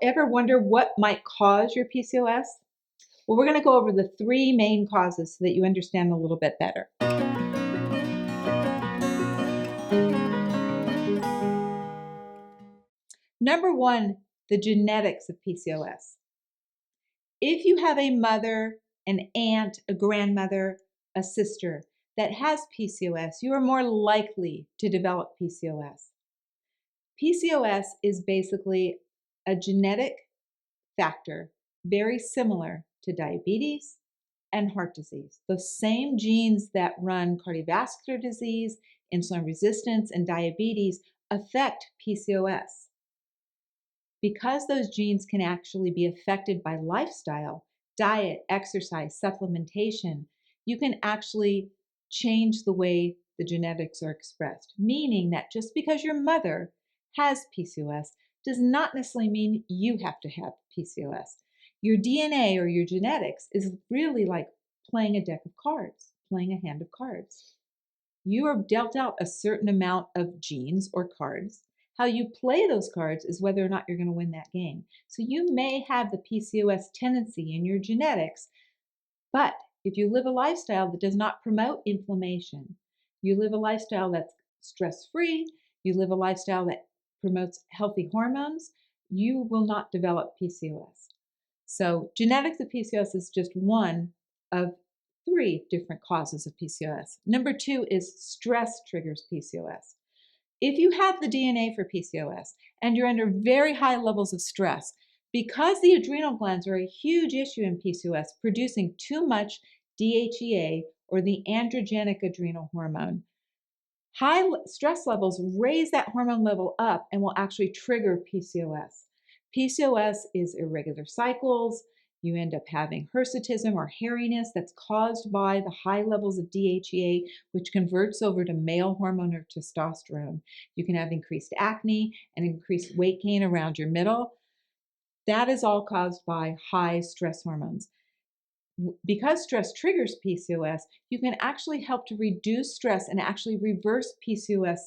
ever wonder what might cause your PCOS? Well, we're going to go over the three main causes so that you understand a little bit better. Number one, the genetics of PCOS. If you have a mother, an aunt, a grandmother, a sister that has PCOS, you are more likely to develop PCOS. PCOS is basically a genetic factor very similar to diabetes and heart disease. The same genes that run cardiovascular disease, insulin resistance, and diabetes affect PCOS. Because those genes can actually be affected by lifestyle, diet, exercise, supplementation, you can actually change the way the genetics are expressed, meaning that just because your mother has PCOS does not necessarily mean you have to have PCOS. Your DNA or your genetics is really like playing a deck of cards, playing a hand of cards. You are dealt out a certain amount of genes or cards. How you play those cards is whether or not you're going to win that game. So you may have the PCOS tendency in your genetics, but if you live a lifestyle that does not promote inflammation, you live a lifestyle that's stress-free, you live a lifestyle that promotes healthy hormones, you will not develop PCOS. So genetics of PCOS is just one of three different causes of PCOS. Number two is stress triggers PCOS. If you have the DNA for PCOS and you're under very high levels of stress, because the adrenal glands are a huge issue in PCOS, producing too much DHEA or the androgenic adrenal hormone, high stress levels raise that hormone level up and will actually trigger PCOS. PCOS is irregular cycles. You end up having hirsutism or hairiness that's caused by the high levels of DHEA, which converts over to male hormone or testosterone. You can have increased acne and increased weight gain around your middle. That is all caused by high stress hormones. Because stress triggers PCOS, you can actually help to reduce stress and actually reverse PCOS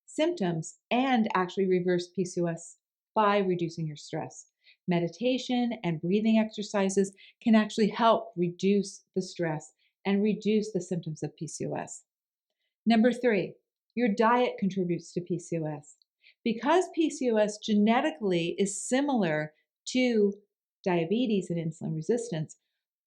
symptoms and actually reverse PCOS by reducing your stress. Meditation and breathing exercises can actually help reduce the stress and reduce the symptoms of PCOS. Number three, your diet contributes to PCOS. Because PCOS genetically is similar to diabetes and insulin resistance,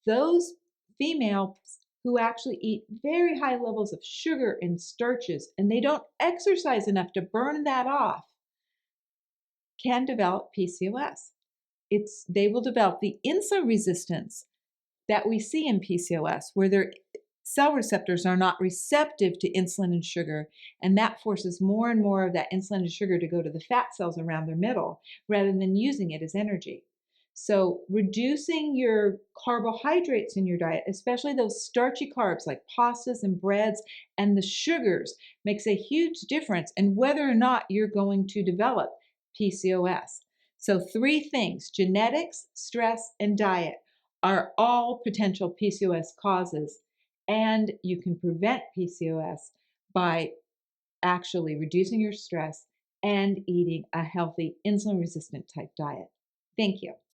those females who actually eat very high levels of sugar and starches and they don't exercise enough to burn that off can develop PCOS. They will develop the insulin resistance that we see in PCOS, where their cell receptors are not receptive to insulin and sugar, and that forces more and more of that insulin and sugar to go to the fat cells around their middle rather than using it as energy. So reducing your carbohydrates in your diet, especially those starchy carbs like pastas and breads and the sugars, makes a huge difference in whether or not you're going to develop PCOS. So three things: genetics, stress, and diet are all potential PCOS causes, and you can prevent PCOS by actually reducing your stress and eating a healthy insulin-resistant type diet. Thank you.